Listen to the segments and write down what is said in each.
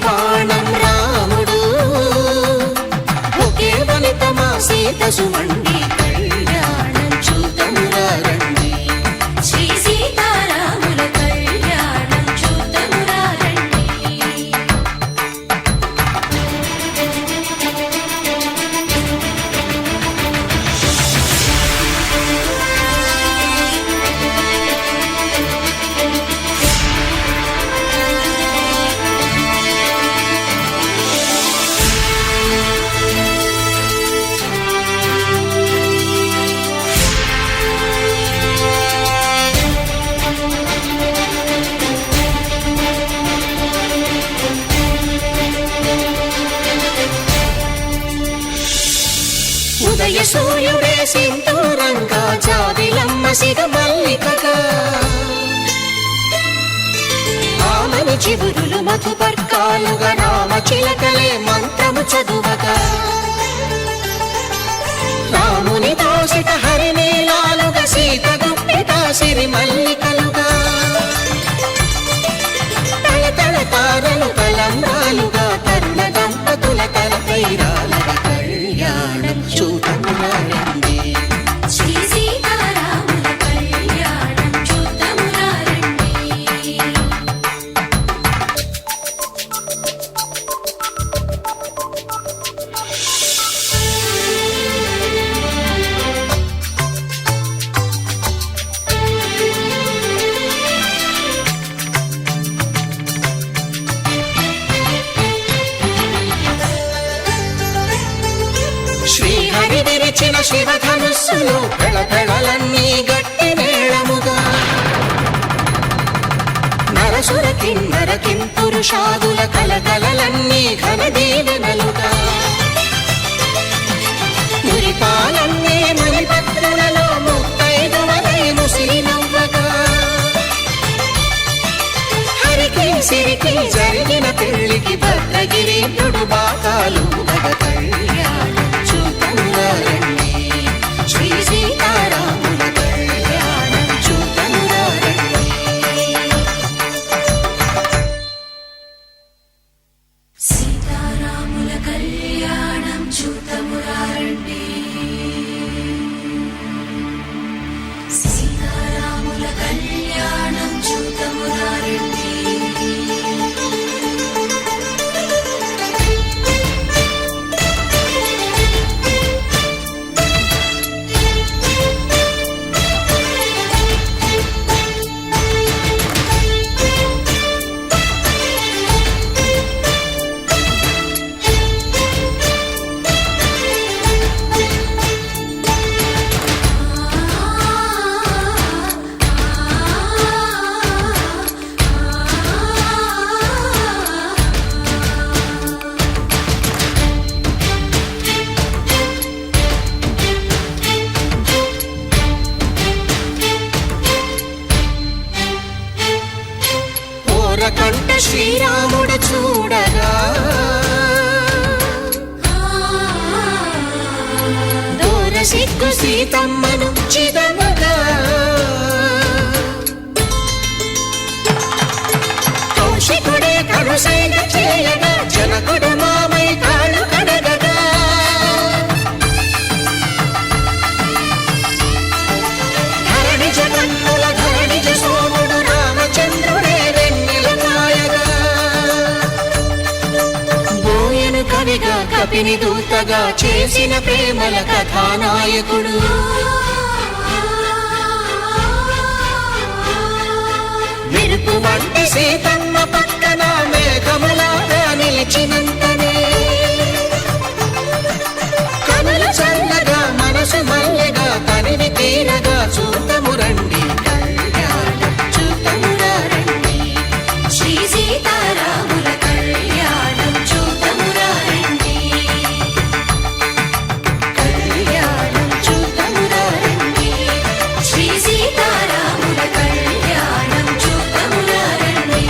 బాణం రాముడు ఒకే వనిత మా సీత సుమండి కళ్యాణం చూతమురా రండి శ్రీ సీతారాముల కళ్యాణం చూతమురా రండి. ఉదయ సూర్యుడే సింధూరంగా జాబిలమ్మ సిగ మల్లికగా ఆమని చివురులు మధుపర్కాలుగా రామ చిలకలే మంత్రము చదువగా రాముని దోసిట హరినీలాలుగా సీత గుప్పిట సిరి మల్లికలుగా తళతళ తారలు తలంబ్రాలుగా తరుణ దంపతుల తలపైరాలుగా కళ్యాణం చూతమురా రండి శ్రీ సీతారాముల కళ్యాణం చూతమురా రండి. శ్రీహరి విరిచిన శివధనుస్సులు పెళపెళలన్నీ గట్టి మేళముగా నరసుర కిన్నర కింపురుషాదుల కలకలలన్నీ ఘన దీవెనలుగా మురిపాలన్నీ మురిపత్రులలో ముత్తైదువలై ముసిరి నవ్వగా హరికి సిరికి జరిగిన పెళ్లికి భద్రగిరీంద్రుడు బాకాలు కళ్యాణం చూతమురా రండి శ్రీ సీతారాముల కళ్యాణం చూతమురా రండి. సీతారాముల కళ్యాణం చూతమురా రండి సీతారాముల కళ్యాణం చూతమురా రండి. కంట శ్రీరాముడు చూడగా దూర సిగ్గు సీతమ్మను చిదమగా కౌశికుడే కరుసైన చేయగా జనకుడు మామై కాళ్ళు కడగగా ధరణి జగన్నుల ధరణిజ సోముడు రామచంద్రుడే కవిగా కపిని దూతగా చేసిన ప్రేమల కథానాయకుడు మెరుపు వంటి సీతమ్మ పక్కన మేఘములాగా నిలిచినంతనే కనుల చల్లగా మనసు మల్లెగా తనివి తీరగా చూతము రండి కళ్యాణం చూతమురా రండి శ్రీ సీతారాముల కళ్యాణం చూతమురా రండి కళ్యాణం చూతమురా రండి శ్రీ సీతారాముల కళ్యాణం చూతమురా రండి.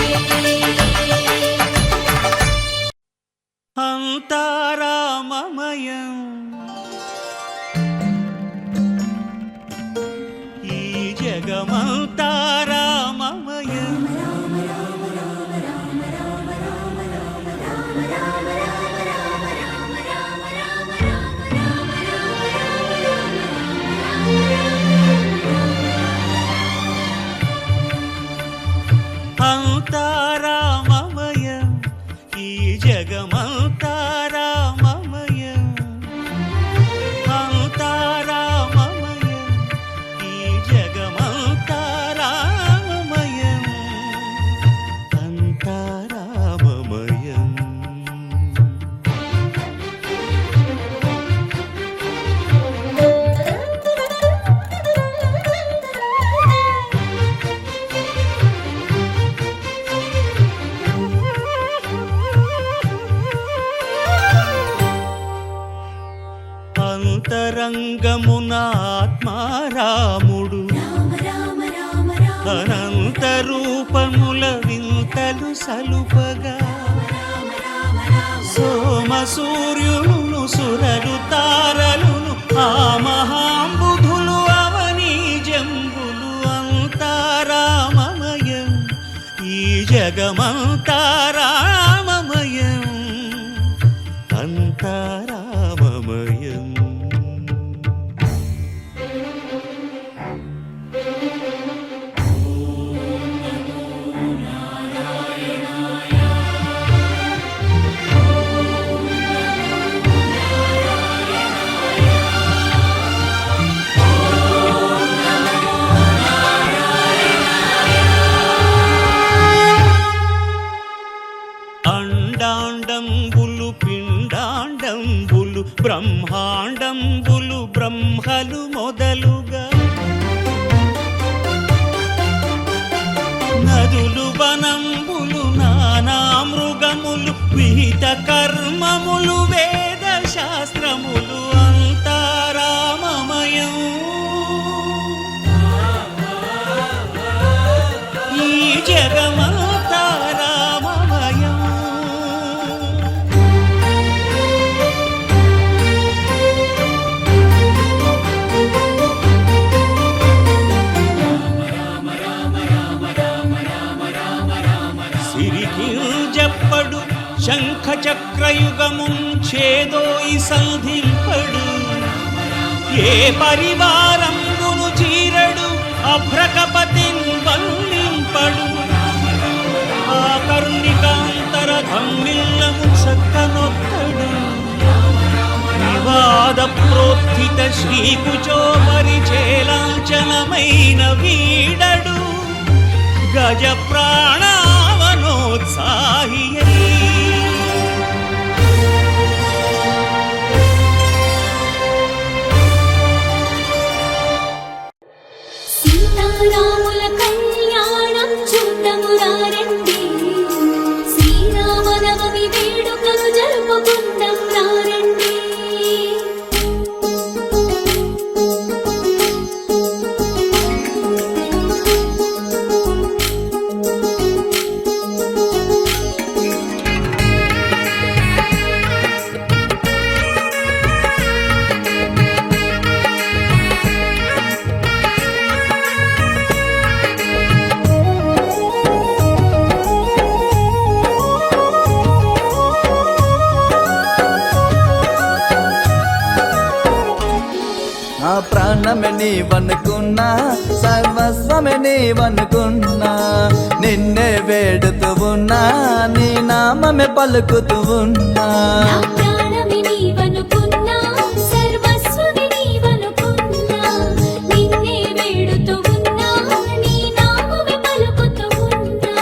అంతా రామమయం, ఈ జగమంతా రామమయం. అంతా రామమయం, ఈ జగమంతా రామమయం. అంతా రామమయం. అంతరంగమున ఆత్మారాముడు, అనంత రూపముల వింతలు సలుపగా, సోమ సూర్యులను సురలు తారలును ఆ మహాంబుధులు అవనీ జంబులు. అంతారామమయం, ఈ జగమంతా రామమయం. అంతారామమయం. అండాండంబులు పిండాండంబులు బ్రహ్మాండంబులు బ్రహ్మలు మొదలుగా, నదులు వనంబులు నానా మృగములు విహిత కర్మములు వేద శాస్త్రములు. అంతారామమయం, ఈ జగమంతా రామమయం. సిరికింజప్పడు శంఖ చక్రయుగముంచేదోయి సంధింపడు, ఏ పరివారంబును చీరడు అభ్రకపతిన్ వల్లింపడు. ఆ కరుణికాంతర ధమ్మిల్లము చక్కనొక్కడు, వివాద ప్రోత్థిత శ్రీకుచో పరిచేలాంఛనమైన వీడడు. గజ ప్రాణావనోత్సాహియై సీతారాముల కళ్యాణం చూద్దామురారండి, శ్రీరామనవమి వేడుకలు జరుపుకుందాం రారండి. నా ప్రాణమే నీవనుకున్నా, సర్వస్వమే నీవనుకున్నా, నిన్నే వేడుతూ ఉన్నా, నీ నామమే పలుకుతూ ఉన్నా. నా ప్రాణమే నీవనుకున్నా, సర్వస్వమే నీవనుకున్నా, నిన్నే వేడుతూ ఉన్నా, నీ నామమే పలుకుతూ ఉన్నా.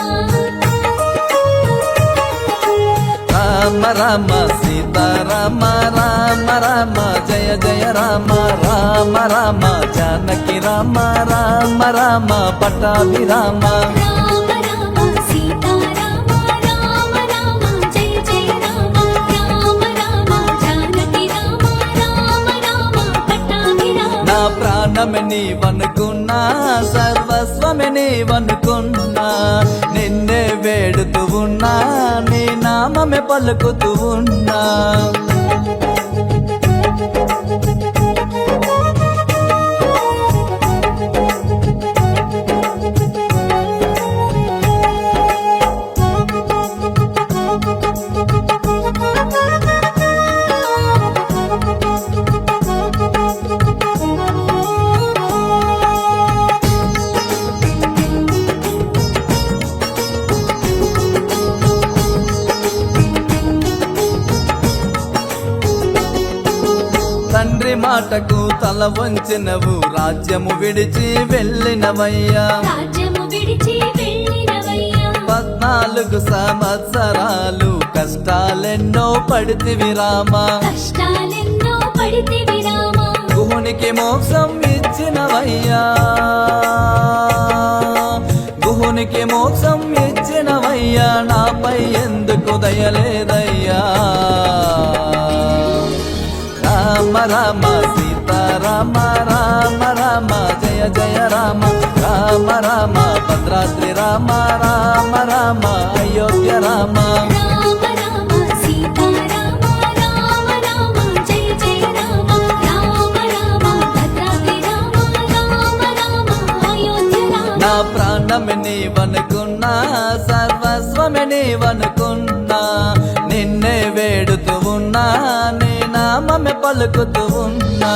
రామ రామ సీతారామ, రామ రామ జయ జయ రామ, రామ రామ జానకి రామ, రామ రామ పట్టాభిరామ. రామ రామ సీతారామ, రామ రామ జయ జయ రామ, రామ రామ జానకి రామ, రామ రామ పట్టాభిరామ. నా ప్రాణమే నీవనుకున్నా, సర్వస్వమే నీవనుకున్నా, నిన్నే వేడుతూ ఉన్నా, నీ నామమే పలుకుతూ ఉన్నా. మాటకు తల వంచినవు రాజ్యము విడిచి వెళ్ళినవయ్యా రాజ్యము విడిచి వెళ్ళినవయ్యా 14 సంవత్సరాలు కష్టాలెన్నో పడితివి రామా కష్టాలెన్నో పడితివి రామా గుహునికి మోక్షం ఇచ్చినవయ్యా గుహునికి మోక్షం ఇచ్చినవయ్యా నాపై ఎందుకు దయలేదయ్యా రామ రామ సీతారామ రామ రామ జయ జయ రామ రామ రామ భద్రాద్రి రామ రామ రామ అయోధ్య రామ రామ రామ సీతారామ రామ రామ జయ జయ రామ రామ రామ భద్రాద్రి రామ రామ రామ అయోధ్య రామ నా ప్రాణమే నీవనుకున్నా సర్వస్వమే నీవనుకున్నా నిన్నే వేడుతూ ఉన్నా నీ నామమే పలుకుతూ ఉన్నా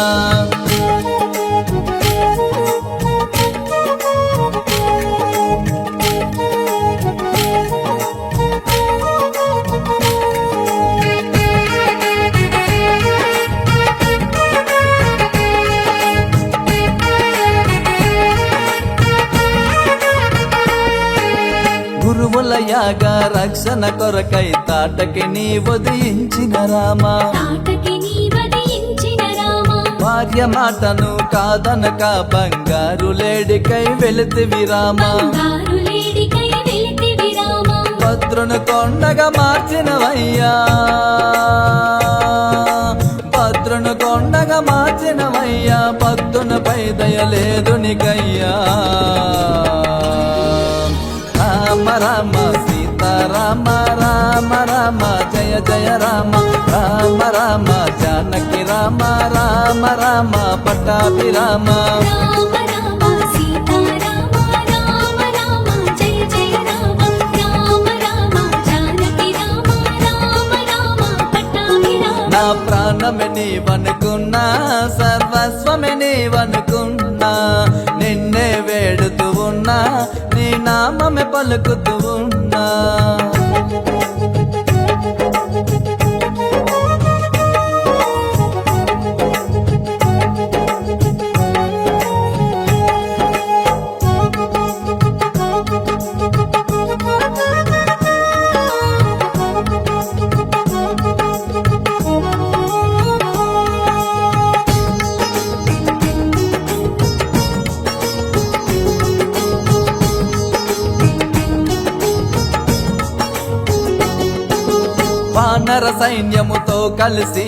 గురువుల యాగ రక్షణ కొరకై తాటకి నీ ఉదయించిన రామా తాటకి నీ వదించిన రామ భార్య మాటను కాదనక బంగారు లేడికై వెళుతివి రామా బంగారు లేడికై వెళితివి రామ భద్రును కొండగా మార్చినవయ్యా భద్రును కొండగా మార్చినవయ్యా భక్తునిపై దయలేదు నీకయ్యా రామ రామ సీతారామ రామ రామ జయ జయ రామ రామ రామ జానకి రామ రామ రామ పట్టాభిరామ రామ రామ సీతారామ రామ రామ జయ జయ రామ రామ రామ జానకి రామ రామ రామ పట్టాభిరామ నా ప్రాణమే నీవనుకున్నా సర్వస్వమే నీవనుకున్నా నిన్నే వేడుతూ ఉన్నా నీ నామమే పలుకుతూ ఉన్నా వానర సైన్యముతో కలిసి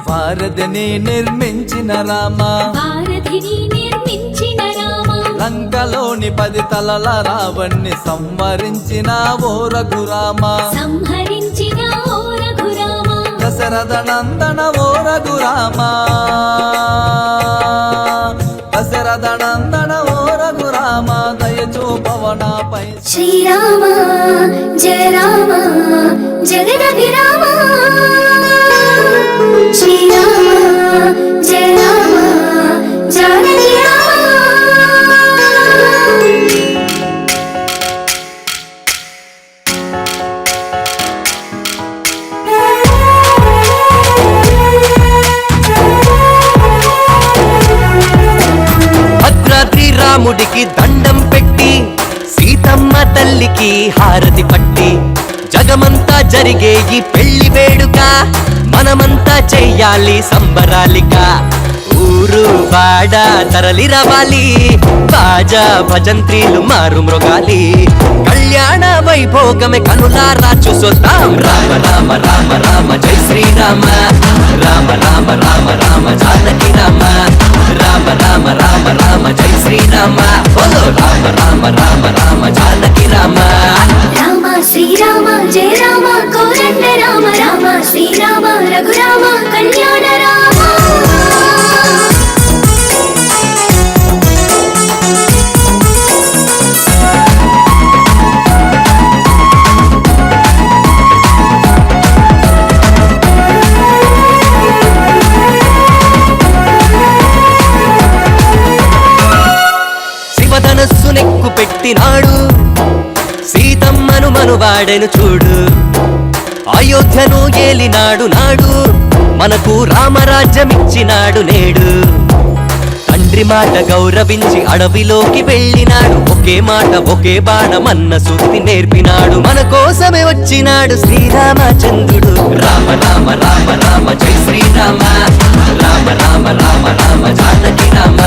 వారధిని నిర్మించిన రామా భారతిని నిర్మించిన రామ లంకలోని 10 తలల రావణ్ణి సంవరించిన ఓ రఘురామా సంహరించిన ఓ రఘురామ దశరథ నందన ఓ రఘురామా దశరథ నందన ఓ రఘురామా దయచూపవనాపై శ్రీరామ జయ రామ జగదభిరామ శ్రీరామ జయ రామ జానకి రామ భద్రాద్రి రాముడికి దండం పెట్టి సీతమ్మ తల్లికి హారతి పట్టి జగమంతా జరిగే ఈ పెళ్లి వేడుక మనమంతా చెయ్యాలి సంబరాలిక ఊరు వాడ తరలి రావాలి బాజా భజంత్రీలు మారు మృగాలి కళ్యాణ వైభోగమే కనులారా చూసొద్దాం రామ రామ రామ రామ జై శ్రీరామ రామ రామ రామ రామ జానకి రామ రామ రామ రామ రామ జై శ్రీరామ బోలో రామ రామ రామ రామ జానకి రామ రామ శ్రీరామ జయ రామ కోదండ రామ రామ శ్రీరామ రఘురామ కళ్యాణ రామ శివధనస్సునెక్కు పెట్టినాడు సీతమ్మను మనువాడెను చూడు అయోధ్యను ఏలినాడు నాడు మనకు రామరాజ్యమిచ్చినాడు నేడు. తండ్రి మాట గౌరవించి అడవిలోకి వెళ్ళినాడు. ఒకే మాట ఒకే బాణమన్న సూక్తి నేర్పినాడు. మన కోసమే వచ్చినాడు శ్రీరామచంద్రుడు. రామ రామ రామ రామ జై శ్రీరామ. రామ రామ రామ రామ జానకి రామ.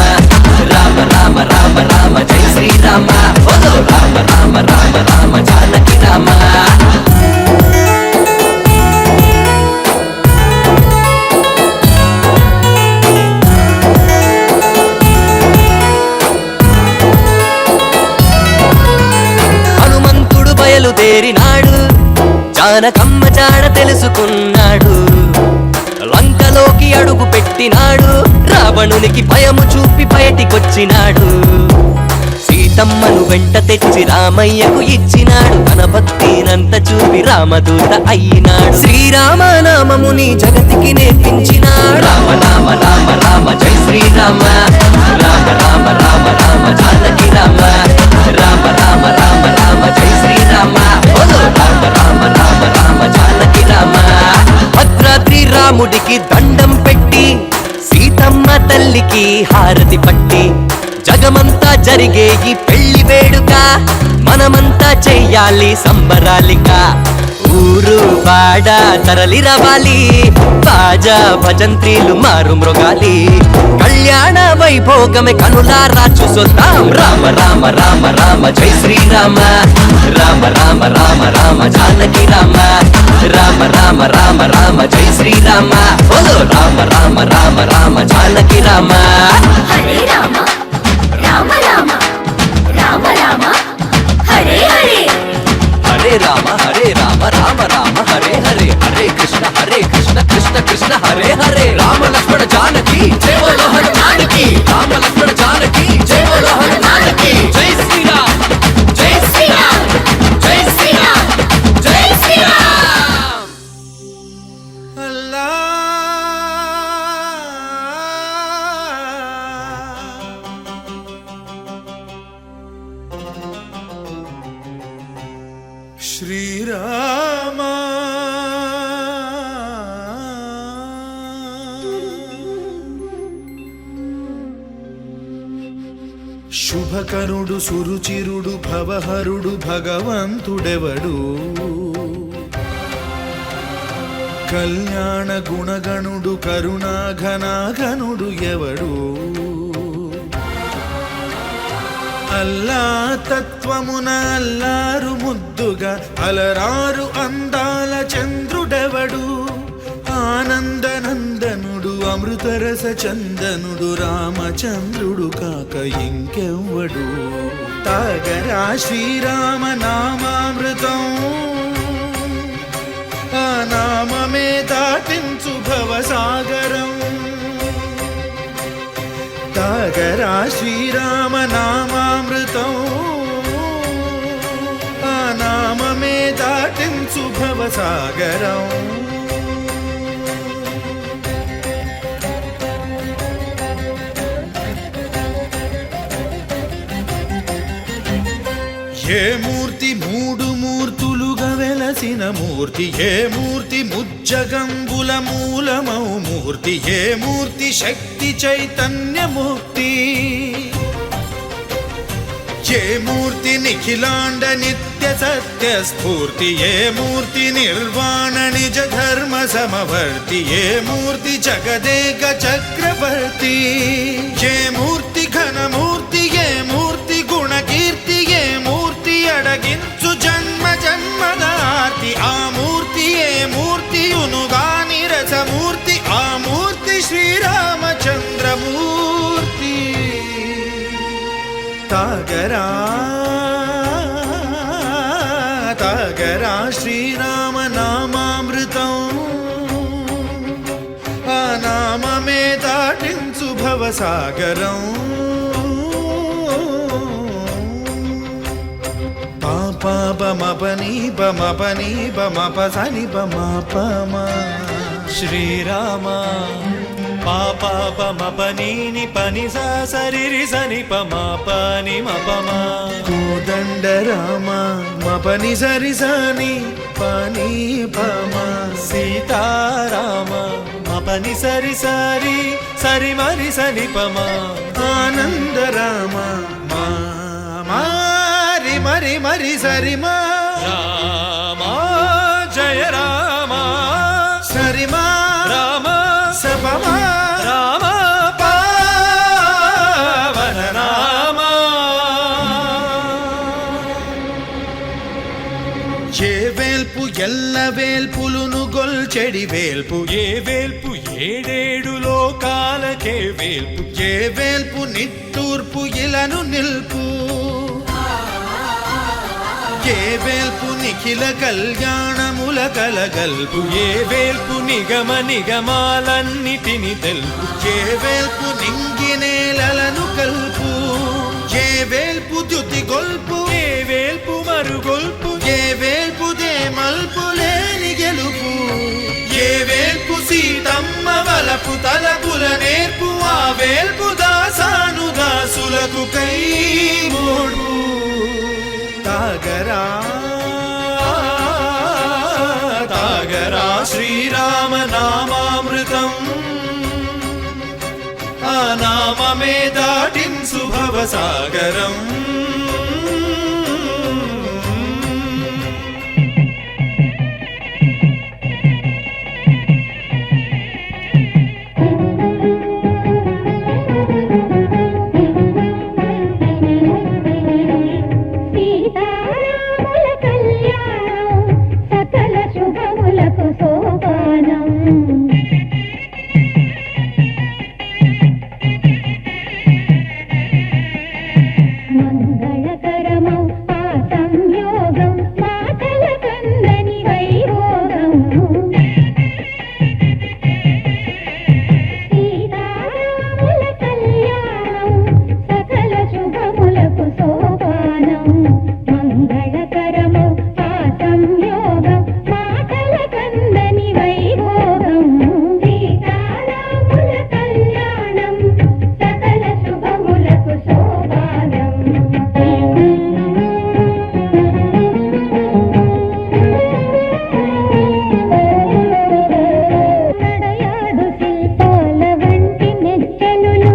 రామ రామ రామ రామ జై శ్రీరామ. బోలో రామ రామ రామ రామ జానకి రామ. బయలుదేరినాడు. జానకమ్మ జాడ తెలుసుకున్నాడు. లంకలోకి అడుగు పెట్టినాడు. రావణునికి భయము చూపి బయటికొచ్చినాడు. సీతమ్మను వెంట తెచ్చి రామయ్యకు ఇచ్చినాడు. తన భక్తినంత చూపి రామదూత అయినాడు. శ్రీరామనామముని జగతికి నేర్పించినాడు. రామ రామ రామ రామ జై శ్రీరామ. రామ రామ రామ రామ జానకి రామ. రామ రామ రామ రామ జై శ్రీరామ. బోలో రామ రామ రామ రామ జానకి రామ. భద్రాద్రి రాముడికి దండం పెట్టి సీతమ్మ తల్లికి హారతి పట్టి జగమంతా జరిగే ఈ పెళ్లి వేడుక మనమంతా చెయ్యాలి సంబరాలిక. ఊరు వాడ తరలి రవాలి. బాజా భజంత్రీలు మారు మృగాలి. కళ్యాణ వైభోగమే కనులారా చూసొద్దాం. రామ రామ రామ రామ జై శ్రీరామ. రామ రామ రామ రామ జానకి రామ. రామ రామ రామ రామ జై శ్రీరామ. బోలో రామ రామ రామ రామ జానకి రామ. హరే రామ రామ రామ రామ రామ హరే హరే. హరే రామ రామ రామ హరే హరే. హరే కృష్ణ కృష్ణ కృష్ణ హరే హరే. రామ లక్ష్మణ జానకి జై బోలో హనుమానికి. రామ లక్ష్మణ జానకి జై బోలో హనుమానికి. జై శ్రీరామ్ జై శ్రీరామ్ జై శ్రీరామ్ జై శ్రీరామ్. శ్రీరామ శుభకరుడు సురుచిరుడు భవహరుడు భగవంతుడెవడు. కళ్యాణ గుణగణుడు కరుణాఘనాఘనుడు ఎవడు. అల్లా తత్వమున అల్లారు ముద్దుగా అలరారు అందాల చంద్రుడెవడు. ఆనందనందనుడు అమృతరస చందనుడు రామచంద్రుడు కాక ఇంకెవ్వడు. తాగరా శ్రీరామ నామామృతం. ఆ నామమే దాటించు భవసాగరం. తాగరా శ్రీరామ నామామృతం. ఆ నామమే దాటించు భవసాగరం. ఏ మూర్తి మూడు మూర్తులుగా వెలసిన మూర్తి. ఏ మూర్తి ముజ్జగంబుల మూలమౌ మూర్తి. ఏ మూర్తి శక్తి చైతన్యమూర్తి. ఏ మూర్తి నిఖిలాండ నిత్య సత్య స్ఫూర్తి. ఏ మూర్తి నిర్వాణ నిజ ధర్మ సమవర్తి. ఏ మూర్తి జగదేక చక్రవర్తి. ఏ మూర్తి ఘనమూర్తి. ఏ మూర్తి గుణకీర్తి. ఏ మూర్తి అడగించు జన్మ జన్మదార్తి. ఆ మూర్తి ఏ మూర్తి ఉనుగాని రసమూర్తి. ఆ మూర్తి శ్రీరామచంద్రమూర్తి. తాగరా తాగరా శ్రీరామ నామామృతం. ఆ నామమే దాటించు భవసాగరం. పాపమపని పమపని పమపసని పమపమ. శ్రీరామ పాపమపనీని పని సరి సని పమపని మపమ. కోదండ రామ మపని సరి సని పని పమ. సీతారామ మప పని సరి సరి సరి మరి సని పమా ఆనంద రామ మా మారి మరి మరి సరిమా రామా జయ రామా సరిమా రామ సపమా రామ పావన రామ చేవేల్పు ఎల్ల వేల్పులును గొల్చెడి వేల్పు ఏ వేల్పు ఏడేడు లోకాలకే వేల్పు ఏ వేల్పు నిట్టూర్పు ఇలను నిల్పు ఏ వేల్పు నిఖిల కళ్యాణముల కలగల్పు ఏ వేల్పు నిగమ నిగమాలన్నిటిని తెలుపు ఏ వేల్పు నింగి నేలలను కల్పు ఏ వేల్పు ద్యుతి గొల్పు ఏ వేల్పు మరుగొల్పు ఏ వేల్పు దే మల్పు లేని గెలుపు ఏ వేల్పు సీతమ్మ వలపు తలపుల నేర్పు ఆ వేల్పు దాసాను దాసులకు కై మూడు తాగరా తాగరా శ్రీరామ నామామృతం ఆ నామమే దాటింసు భవసాగరం సీతారాముల కళ్యాణం సకల శుభములకు సోపానం మంగళకరమౌ ఆ సంయోగం మాటల కందని వైభోగం సీతారాముల కళ్యాణం సకల శుభములకు సోపానం మంగళకరమౌ ఆ సంయోగం మాటల కందని వైభోగం సీతారాముల కళ్యాణం సకల శుభములకు సోపానం నడయాడు శిల్పాల వంటి నెచ్చలులు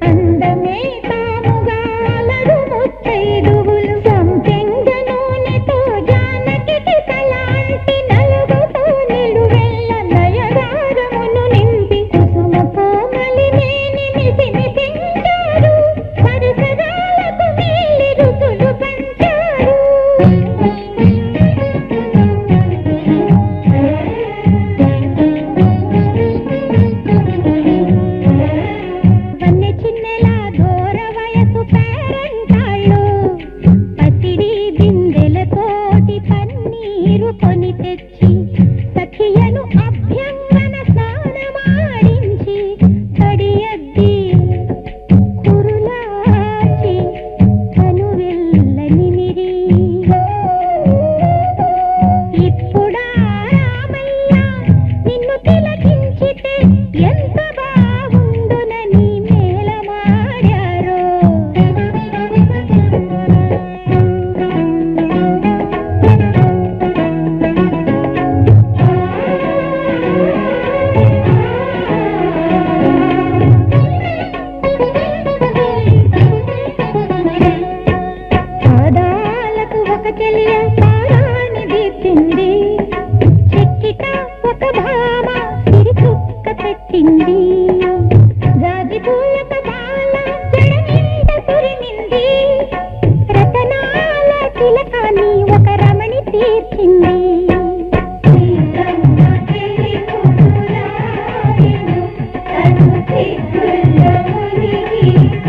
అందమే తాముగా అలరు ముత్తైదువులు సంపెంగ నూనెతో జానకికి తలాంటి నలుగుతూ నిలువెల్ల నయగారమును నింపి కుసుమ కోమలినేని మిసిమిసించారు పరిసరాలకు మేలి రుచులు పంచారు వన్నె చిన్నెలా ఘోర వయసు పేరంటాళ్ళు పసిడి బిందెలతోటి పన్నీరు కొని తెచ్చి సఖియను అభ్యంగన స్నానమాడించి తడియద్ది కురులాచి కనువెల్ల నిమిరి ఇప్పుడా రామయ్య నిన్ను తిలకించితే ఎంత బాగుండునని మేలమాడారో పాదాలకు ఒక చెలియ పారాని దీపింది చెక్కిట ఒక భామ సిరి చుక్క పెట్టింది జాజి పూలక బాల జడ నిండ కురిమింది రతనాల తిలకాన్ని ఒక రమణి తీర్చింది సీతమ్మ చెలి కులాయను, తను సిగ్గుల్లో మునిగిపోయెను.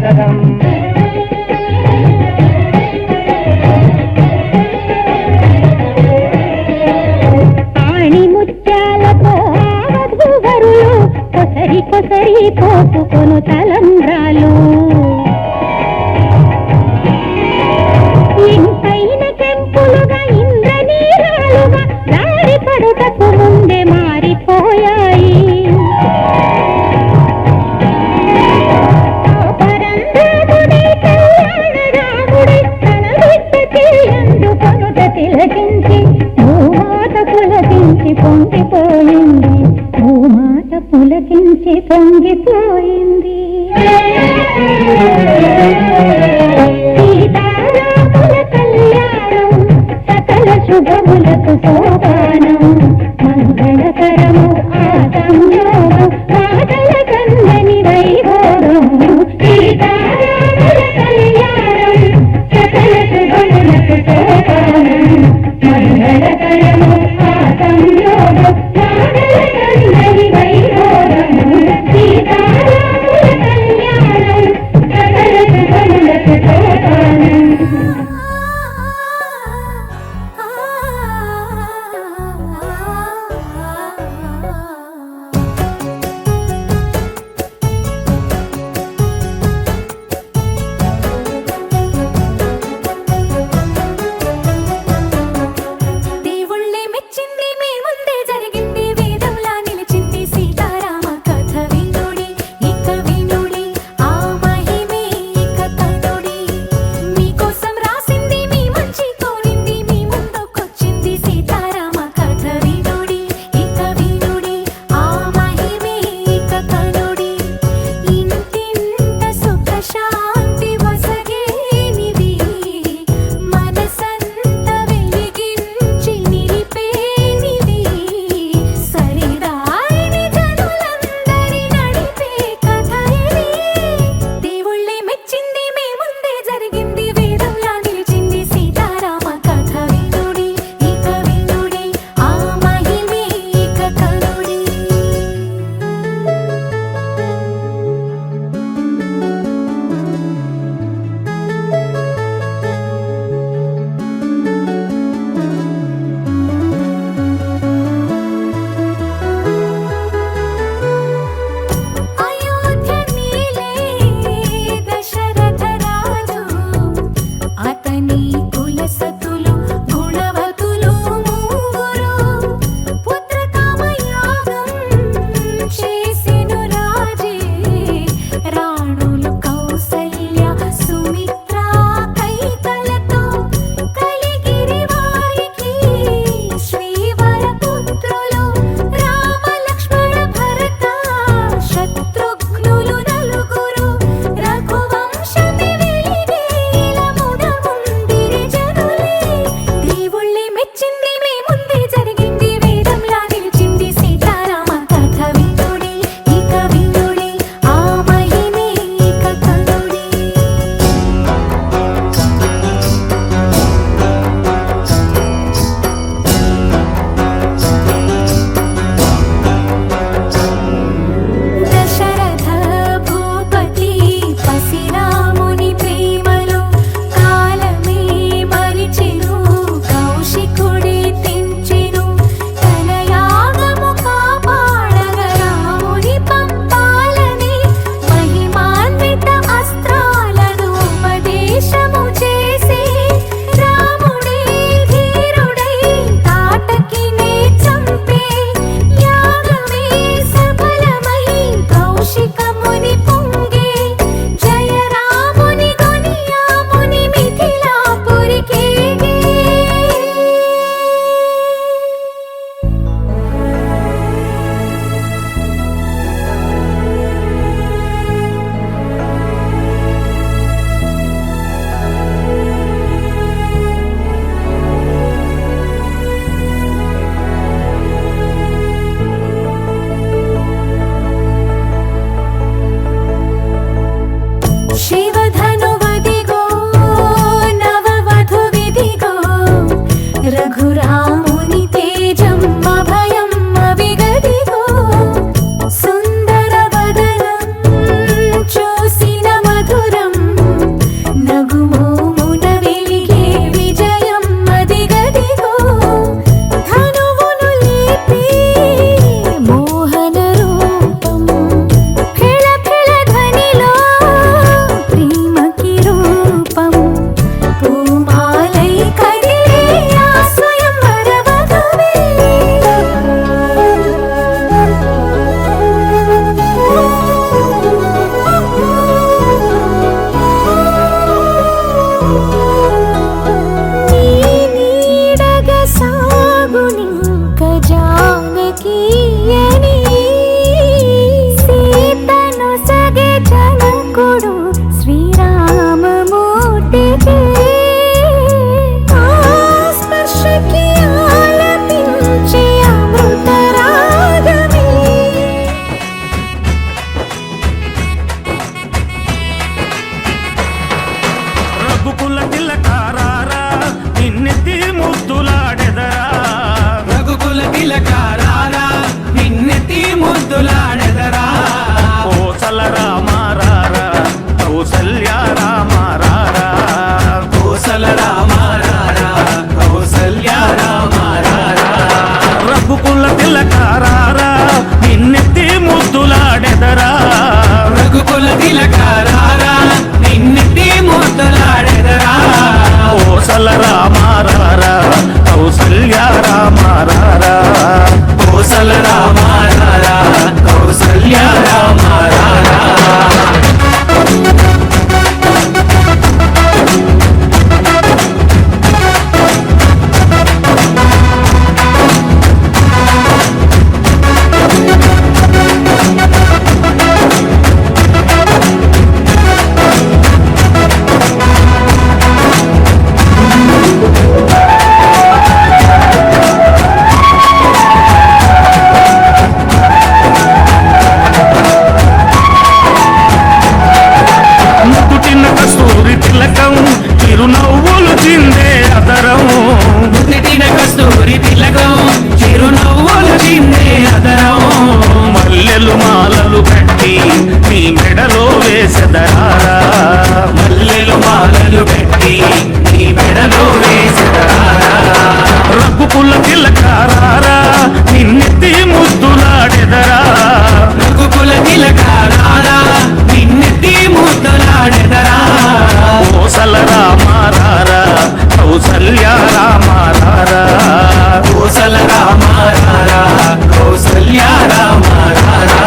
సాదరం ఆణి ముత్యాలతో వధూవరులు కొసరి కొసరి కోసుకొను తలంబ్రాలు ఇంపైన కెంపులుగా ఇంద్రనీరాలుగా దారి పడుటకు ముందే మారిపోయాయి పరంగా తిలకారారా నిన్నెత్తి ముద్దులాడెదరా కోసల రామారారా కౌసల్య రామారారా కోసల రామారారా కౌసల్య రామారారా రఘుకుల తిలకారారా నిన్నెత్తి ముద్దులాడెదరా రఘుకుల తిలకారారా నిన్నెత్తి ముద్దులాడెదరా కోసల రామారారా కౌసల్య రామారారా కోసల రామారారా కౌసల్య రామారారా పుట్టిన కస్తూరి తిలకం చిరునవ్వులు చిందే అదరం పుట్టిన కస్తూరి తిలకం చిరునవ్వులు చిందే అదరం మల్లెలు మాలలు కట్టి నీ మెడలో వేసెదరారా మల్లెలు మాలలు పెట్టి నీ మెడలో వేసెదరారా రఘుకుల తిలకారారా నిన్నెత్తి ముద్దులాడెదరా రఘుకుల తిలకారారా నిన్నెత్తి ముద్దులాడెదరా కోసల రామారారా కౌసల్య రామారారా కోసల రామారారా కౌసల్య రామారారా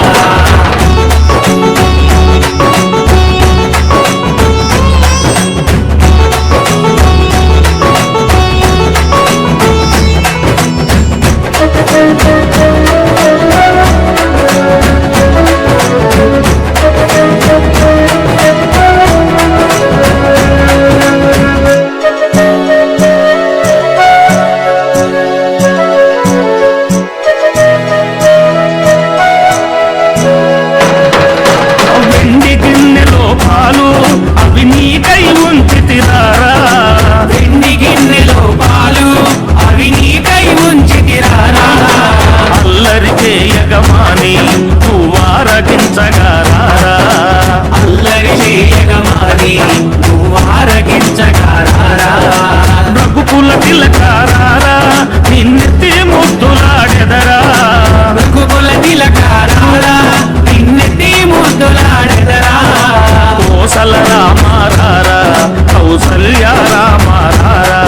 వెండి గిన్నెలో పాలు అవి నీకై ఉంచితిరారా వెండి గిన్నెలో పాలు అవి నీకై ఉంచితిరారా అల్లరి చేయగమాని నువ్వారగించగారారా అల్లరి చేయగమాని నువ్వారగించగారారా రఘుకుల తిలకారారా నిన్నెత్తి ముద్దులాడెదరా రఘుకుల తిలకారారా నిన్నెత్తి ముద్దులాడెదరా కోసల రామారారా కౌసల్య రామారారా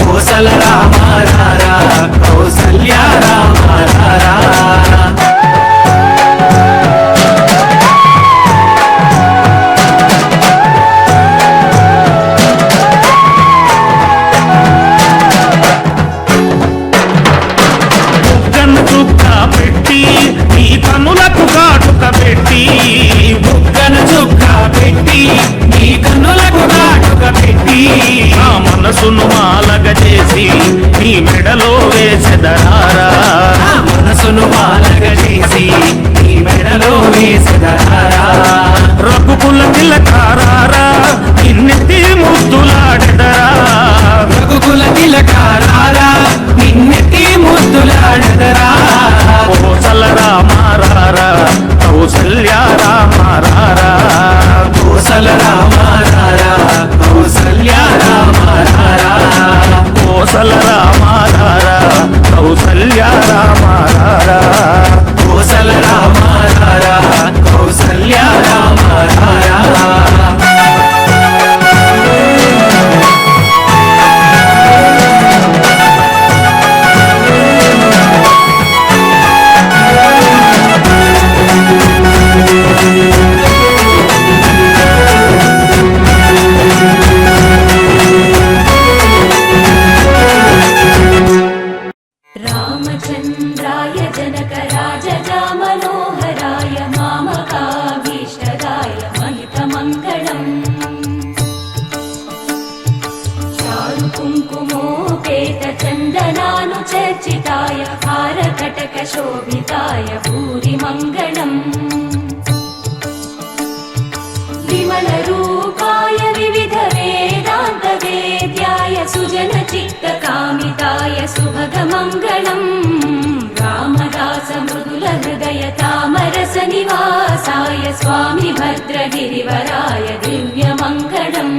కోసల రామారారా కౌసల్య రామారారా బుగ్గన చుక్క పెట్టి నీ కన్నులకు కాటుక పెట్టి బుగ్గన చుక్క పెట్టి నీ కన్నులకు కాటుక పెట్టి నా మనసును మాలగ చేసి నీ మెడలో వేసెదరారా నా మనసును మాలగ చేసి నీ మెడలో వేసెదరారా రఘుకుల తిలకారారా నిన్నెత్తి ముద్దులాడెదరా రఘుకుల తిలకారారా నిన్నెత్తి ముద్దులాడెదరా కోసల రామారారా కౌసల్య రామారారా కోసల రామారారా కౌసల్య రామారారా కోసల రామారారా కౌసల్య రామారారా కోసల రామారారా కౌసల్య రామారారా रामचन्द्राय जनकराजजामनोहराय मामकाभीष्टदाय महितमङ्गलम् चारुकुङ्कुमोपेतचन्दनानुचर्चिताय हारकटकशोभिताय भूरिमङ्गलम् विमलरूपाय विविधवेदान्तवेद्याय सुजनचित्तकामिताय सुभगमङ्गलम् गिरिवराय स्वामी भद्रगिरिवराय दिव्यमङ्गलम्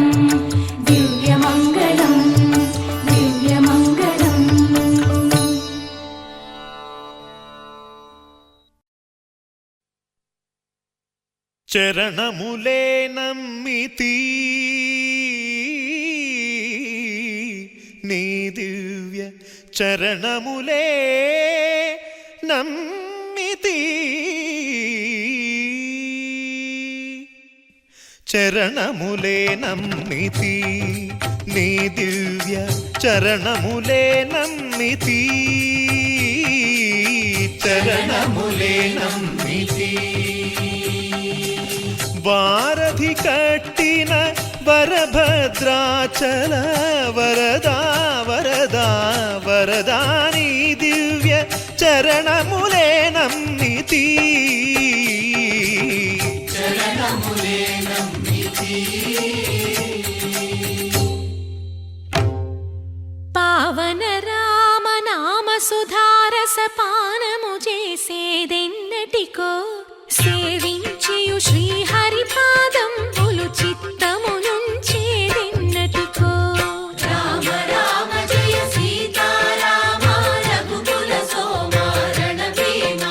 दिव्यमङ्गलम् दिव्यमङ्गलम् చరణములే నమ్మితి నీ దివ్య చరణములే నమ్మితి చరణములే నమ్మితి నీ దివ్య చరణములే నమ్మితి చరణములే నమ్మితి వారధి కట్టిన వరభద్రాచల వరదా వరదా వరదా నీ దివ్య చరణములే నమ్మితి చరణములే నమ్మితి పావన రామ నామ సుధారస పానము చేసేదెన్నటికో సేవించియు శ్రీహరి పాదంబులు చిత్తమునుంచేదెన్నటికో రామ రామ జయ సీతారామ రఘుకుల సోమ రణభీమ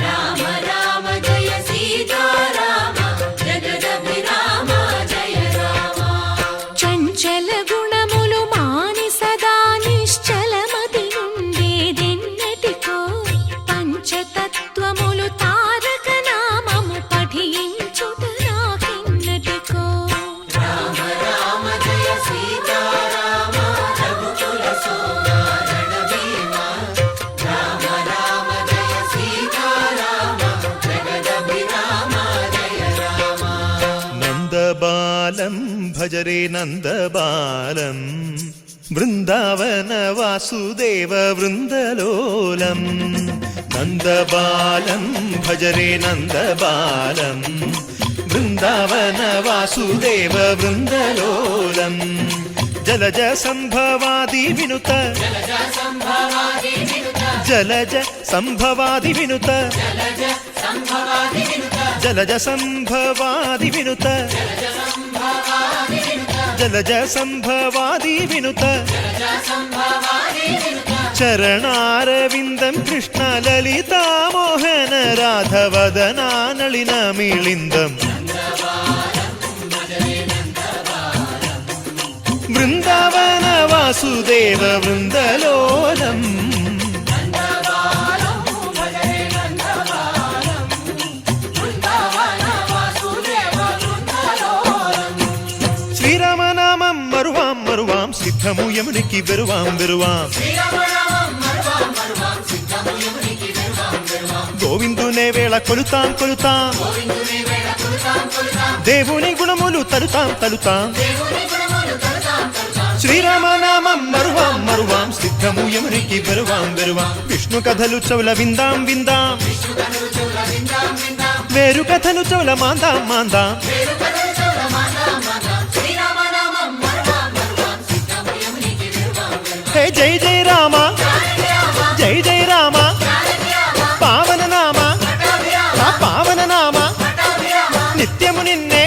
రామ రామ జయ సీతారామ జగదభిరామ జయ రామ చంచల గుణములు మాని సదా నిశ్చలమతి నుండేదెన్నటికో పంచతత్వములు తారక నామము పఠించుట నాకెన్నటికో రామ రామ జయ సీతారామ రఘుకుల సోమ రణభీమ రామ రామ జయ సీతారామ జగదభిరామ జయ రామ నందబాలం భజరే నందబాలం బృందావన వాసుదేవ వృందలోలం నందబాలం భజరే నందబాలం బృందావన వాసుదేవ వృందలోలం జలజ సంభవాది వినుత జలజ సంభవాది వినుత జలజ సంభవాది వినుత జలజ సంభవాది వినుత చరణారవిందం కృష్ణ లలితా మోహన రాధవదనా నళిన మిళిందం బృందావన వాసుదేవ వృందలోలం శ్రీరామనామం మరువాం మరువాం సిద్ధము యమునికి వెరువాం వెరువాం గోవిందునే వేళ కొలుతాం కొలుతాం దేవుని గుణములు తలుతాం తలుతాం శ్రీరామనామం మరువాం మరువాం సిద్ధము యమునికి వెరువాం వెరువాం విష్ణు కథలు చౌల విందాం విందాం వేరు కథలు చౌల మాందాం మాందాం హే జై జై రామ జై జై రామ పావన నామ ఆ పావన నామ నిత్యము నిన్నే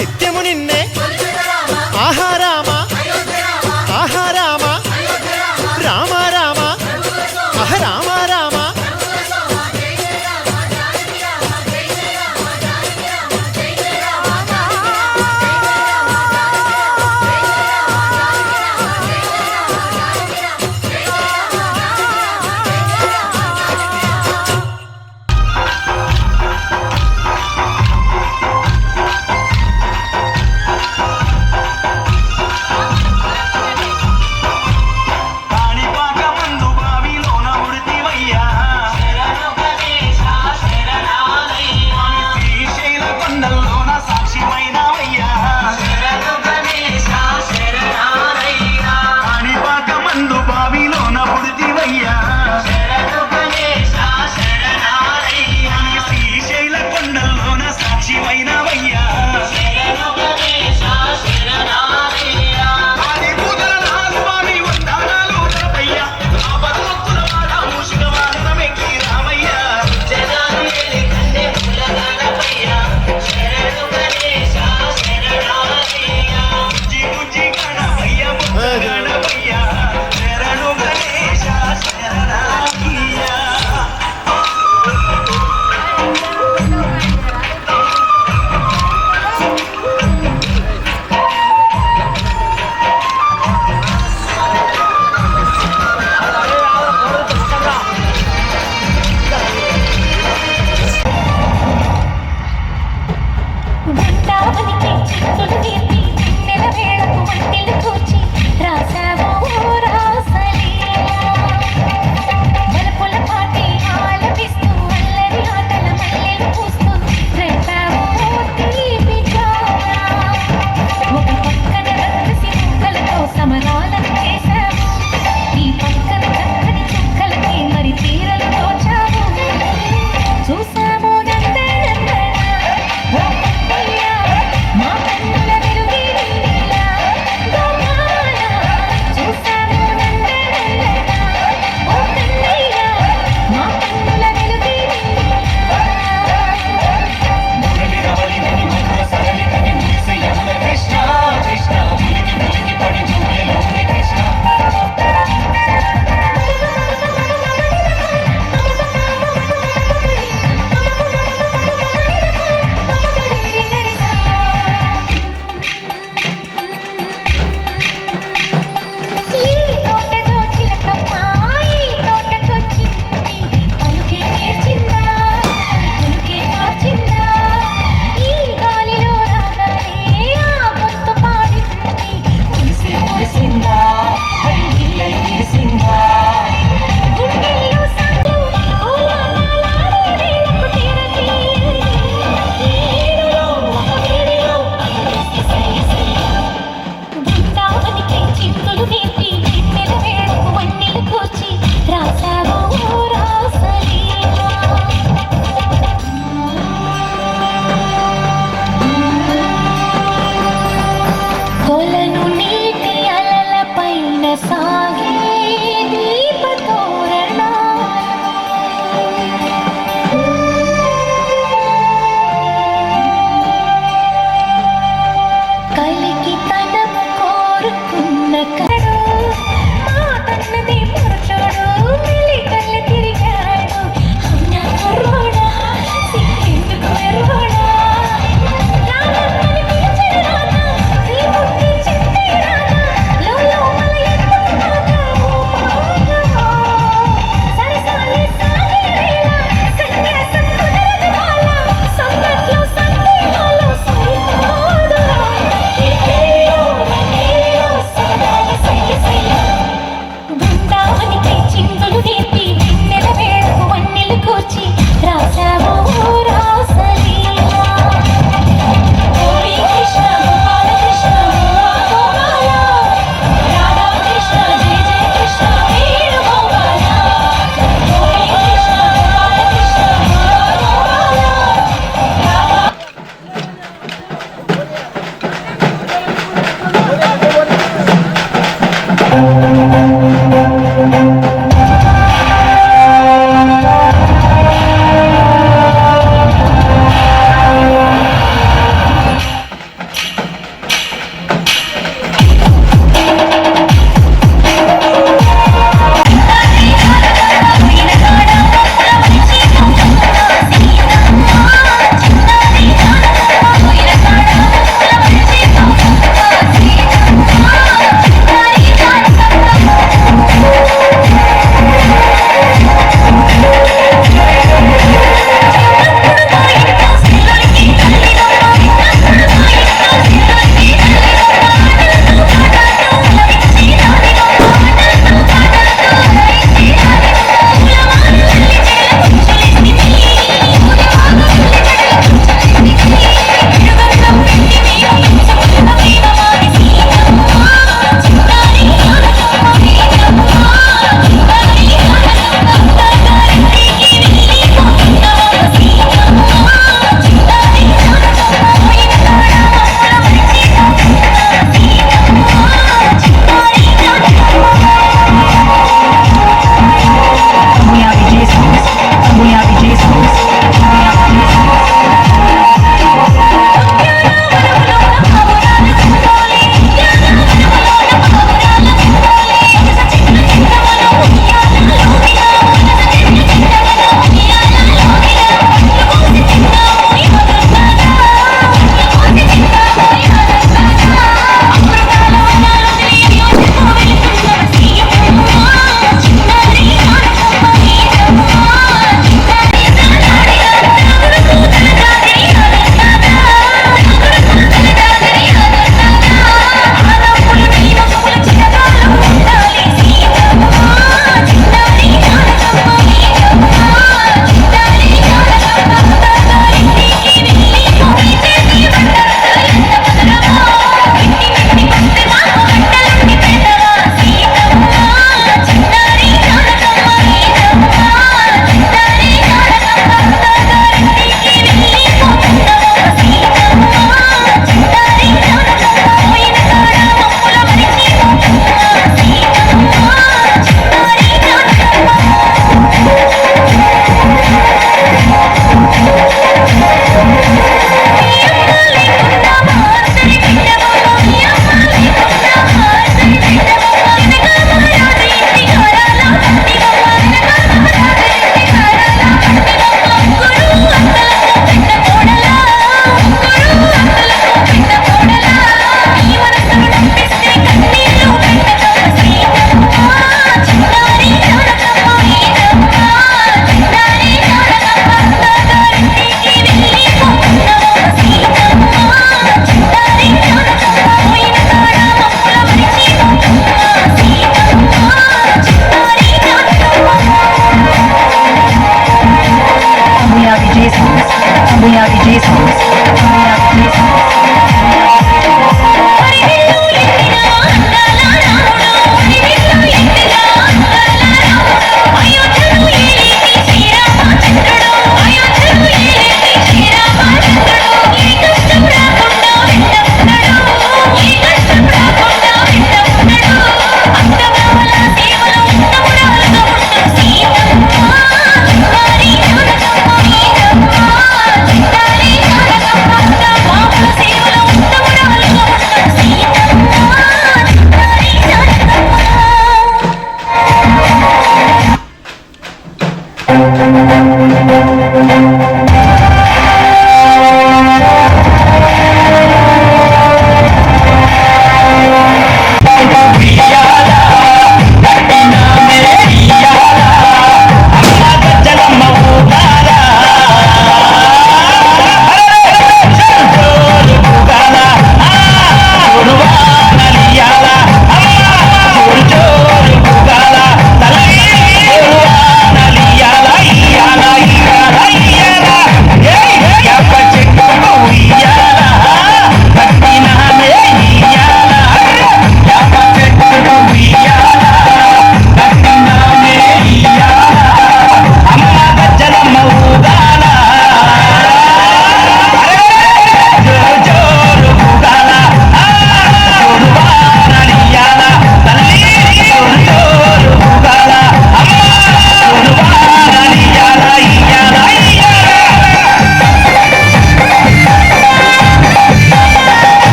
నిత్యము నిన్నే ఆహా రామ ఆహా రామ రామ రామ అహ Rama Rama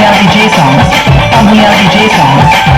are DJ songs. And we are DJ songs.